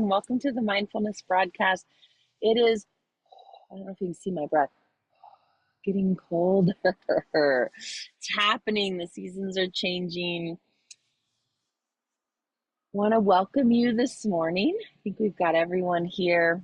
and welcome to the Mindfulness broadcast. It is, I don't know if you can see my breath, getting colder. It's happening. The seasons are changing. Want to welcome you this morning. I think we've got everyone here.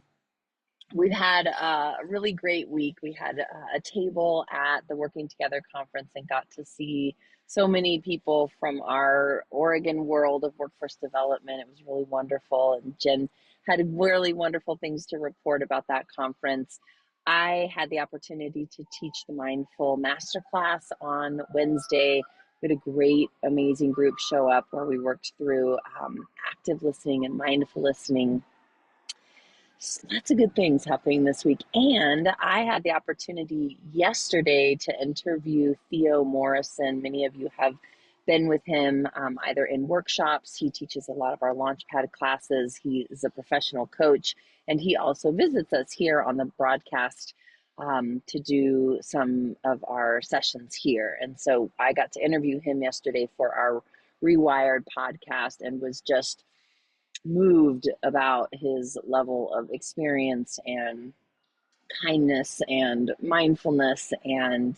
We've had a really great week. We had a table at the Working Together conference and got to see so many people from our Oregon world of workforce development. It was really wonderful. And Jen had really wonderful things to report about that conference. I had the opportunity to teach the Mindful Masterclass on Wednesday. We had a great, amazing group show up where we worked through active listening and mindful listening. Lots of good things happening this week. And I had the opportunity yesterday to interview Theo Morrison. Many of you have been with him either in workshops. He teaches a lot of our Launchpad classes. He is a professional coach, and he also visits us here on the broadcast to do some of our sessions here. And so I got to interview him yesterday for our Rewired podcast and was just moved about his level of experience and kindness and mindfulness. And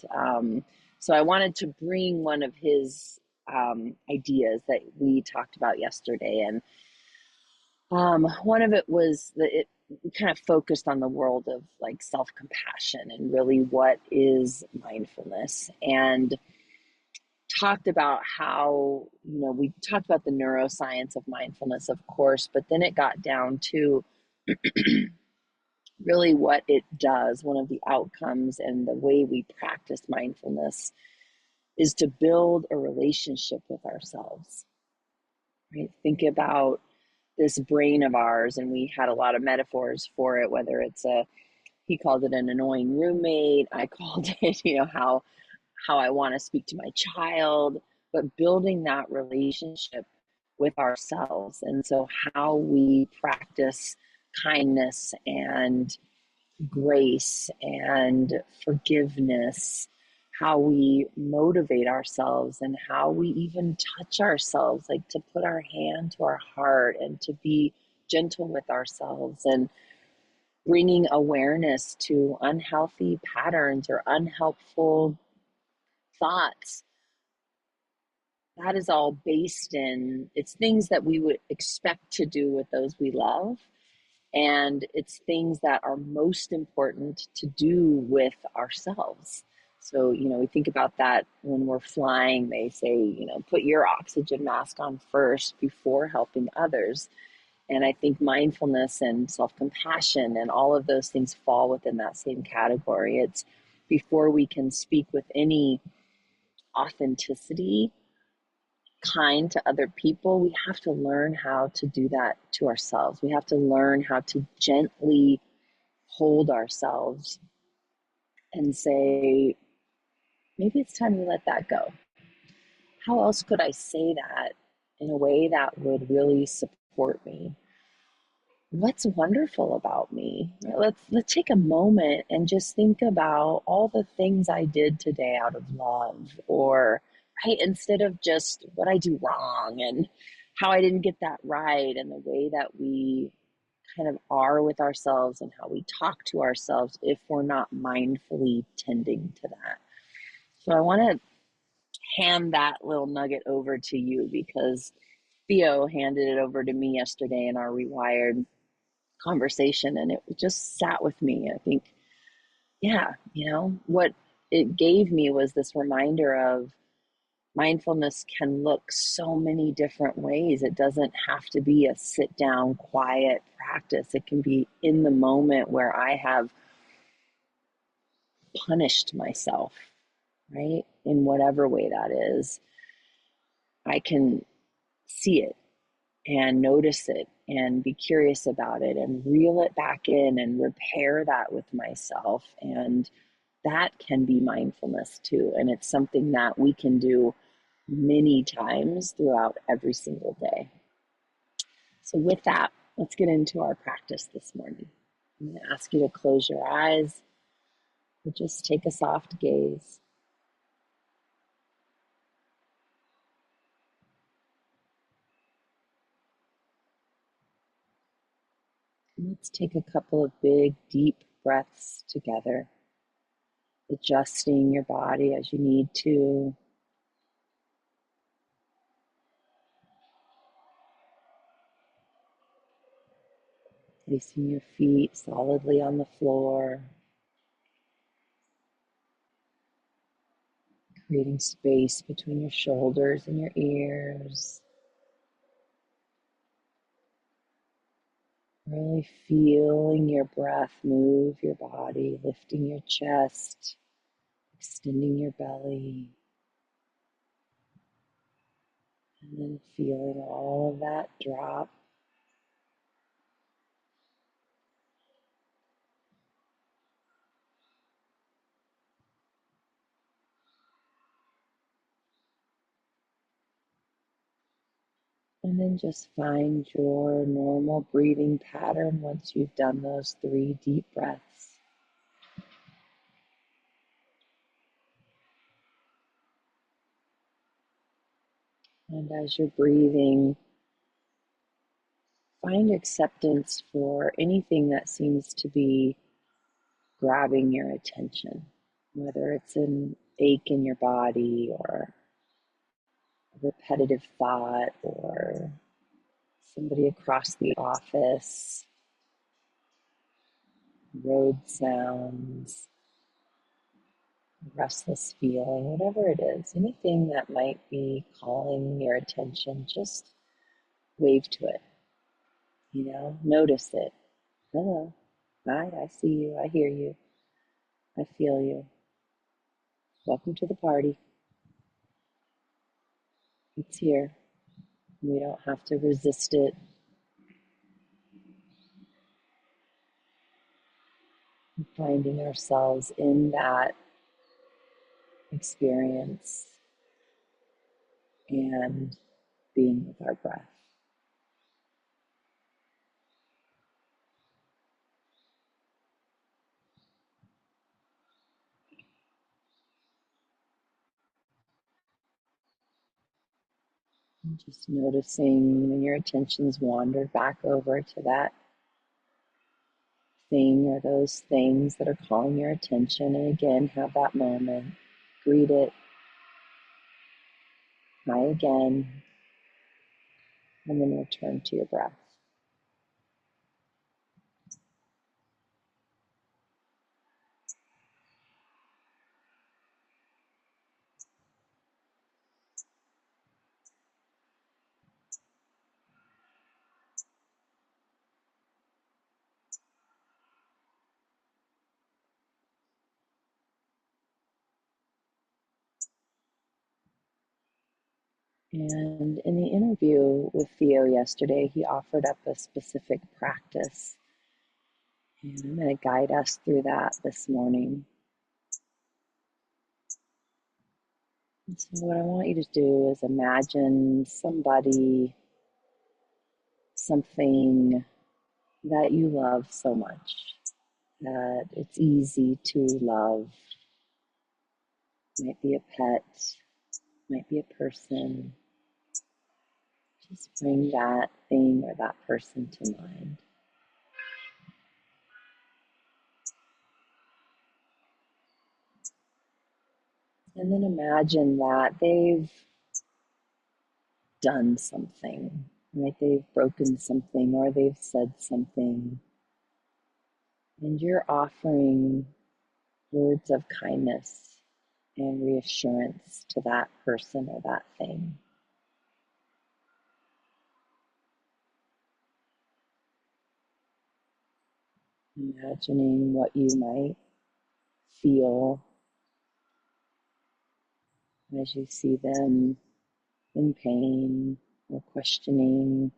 so I wanted to bring one of his ideas that we talked about yesterday. And one of it was that it kind of focused on the world of like self-compassion and really what is mindfulness, and talked about how, we talked about the neuroscience of mindfulness, of course, but then it got down to really what it does. One of the outcomes and the way we practice mindfulness is to build a relationship with ourselves, right? Think about this brain of ours, and we had a lot of metaphors for it, whether it's he called it an annoying roommate. I called it, how I want to speak to my child, but building that relationship with ourselves. And so how we practice kindness and grace and forgiveness, how we motivate ourselves, and how we even touch ourselves, like to put our hand to our heart and to be gentle with ourselves, and bringing awareness to unhealthy patterns or unhelpful thoughts. That is all based in, it's things that we would expect to do with those we love. And it's things that are most important to do with ourselves. So, we think about that when we're flying. They say, put your oxygen mask on first before helping others. And I think mindfulness and self-compassion and all of those things fall within that same category. It's before we can speak with any authenticity, kind to other people, we have to learn how to do that to ourselves. We have to learn how to gently hold ourselves and say, maybe it's time to let that go. How else could I say that in a way that would really support me? What's wonderful about me? Let's take a moment and just think about all the things I did today out of love, or right, instead of just what I do wrong and how I didn't get that right, and the way that we kind of are with ourselves and how we talk to ourselves if we're not mindfully tending to that. So I want to hand that little nugget over to you, because Theo handed it over to me yesterday in our Rewired conversation, and it just sat with me. I think, what it gave me was this reminder of mindfulness can look so many different ways. It doesn't have to be a sit down, quiet practice. It can be in the moment where I have punished myself, right? In whatever way that is, I can see it and notice it and be curious about it and reel it back in and repair that with myself. And that can be mindfulness too. And it's something that we can do many times throughout every single day. So with that, let's get into our practice this morning. I'm going to ask you to close your eyes or just take a soft gaze. Let's take a couple of big, deep breaths together, adjusting your body as you need to. Placing your feet solidly on the floor, creating space between your shoulders and your ears. Really feeling your breath move your body, lifting your chest, extending your belly, and then feeling all of that drop. And then just find your normal breathing pattern once you've done those 3 deep breaths. And as you're breathing, find acceptance for anything that seems to be grabbing your attention, whether it's an ache in your body or a repetitive thought or somebody across the office, road sounds, restless feeling, whatever it is, anything that might be calling your attention, just wave to it, notice it. Hello, hi, I see you, I hear you, I feel you. Welcome to the party. It's here. We don't have to resist it. Finding ourselves in that experience and being with our breath. And just noticing when your attention's wandered back over to that thing or those things that are calling your attention. And again, have that moment, greet it, hi again, and then return to your breath. And in the interview with Theo yesterday, he offered up a specific practice. And I'm going to guide us through that this morning. And so what I want you to do is imagine somebody, something that you love so much, that it's easy to love. Might be a pet, might be a person. Just bring that thing or that person to mind. And then imagine that they've done something, right? They've broken something or they've said something. And you're offering words of kindness and reassurance to that person or that thing. Imagining what you might feel as you see them in pain or questioning,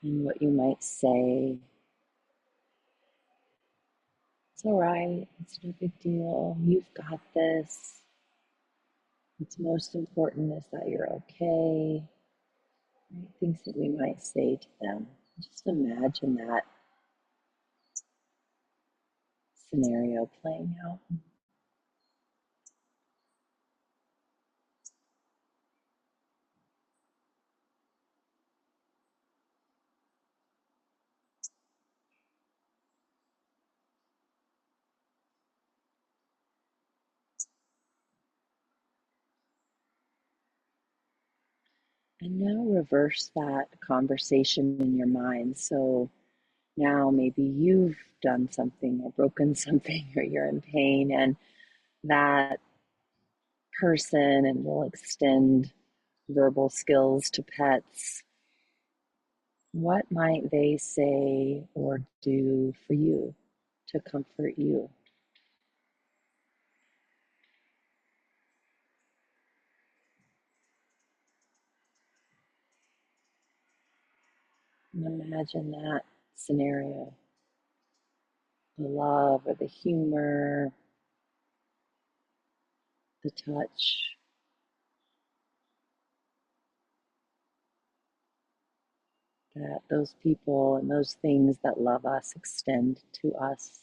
and what you might say. It's all right, it's no big deal, you've got this. What's most important is that you're okay. Right? Things that we might say to them. Just imagine that scenario playing out. And now reverse that conversation in your mind. So now maybe you've done something or broken something or you're in pain, and that person, and we'll extend verbal skills to pets. What might they say or do for you to comfort you? And imagine that scenario, the love or the humor, the touch, that those people and those things that love us extend to us.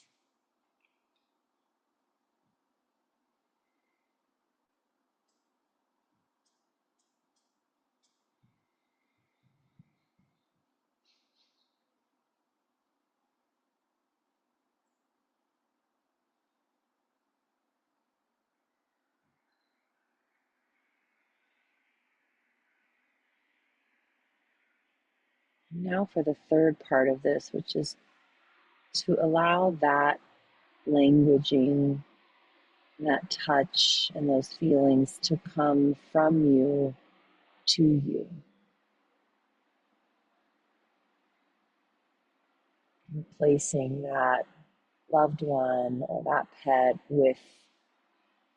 Now for the third part of this, which is to allow that languaging, that touch, and those feelings to come from you to you, replacing that loved one or that pet with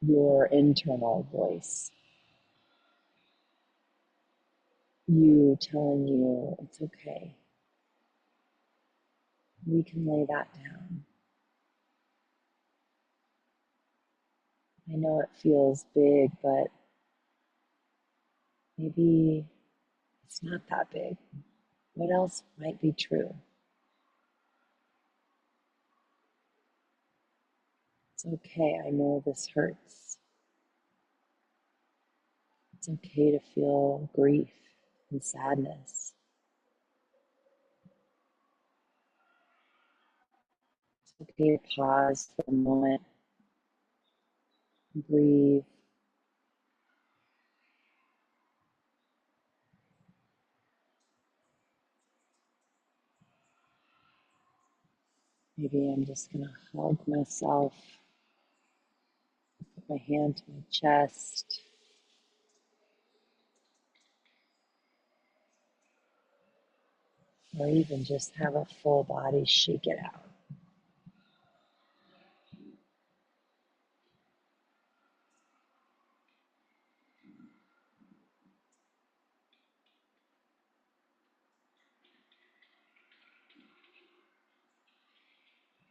your internal voice. You telling you it's okay. We can lay that down. I know it feels big, but maybe it's not that big. What else might be true? It's okay. I know this hurts. It's okay to feel grief and sadness. It's okay to pause for a moment, breathe. Maybe I'm just going to hug myself, put my hand to my chest, or even just have a full body shake it out.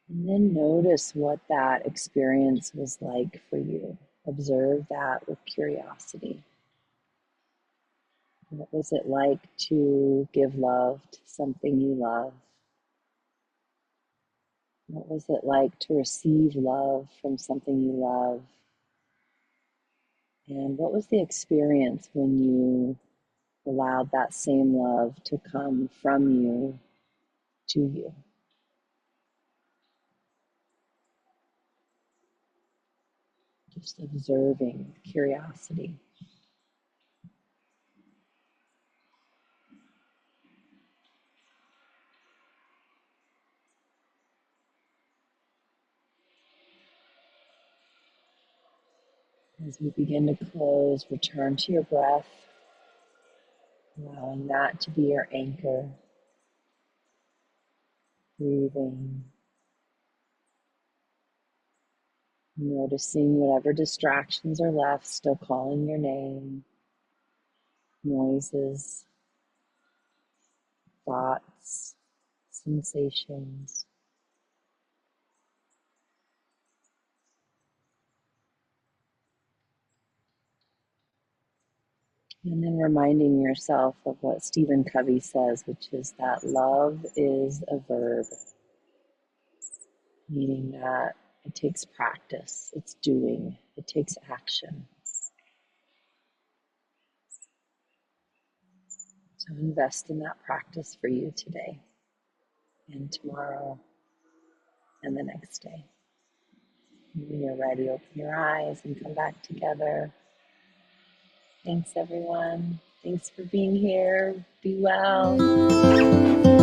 And then notice what that experience was like for you. Observe that with curiosity. What was it like to give love to something you love? What was it like to receive love from something you love? And what was the experience when you allowed that same love to come from you to you? Just observing with curiosity. As we begin to close, return to your breath, allowing that to be your anchor. Breathing, noticing whatever distractions are left, still calling your name, noises, thoughts, sensations. And then reminding yourself of what Stephen Covey says, which is that love is a verb, meaning that it takes practice, it's doing, it takes action. So invest in that practice for you today and tomorrow and the next day. And when you're ready, open your eyes and come back together. Thanks, everyone. Thanks for being here. Be well.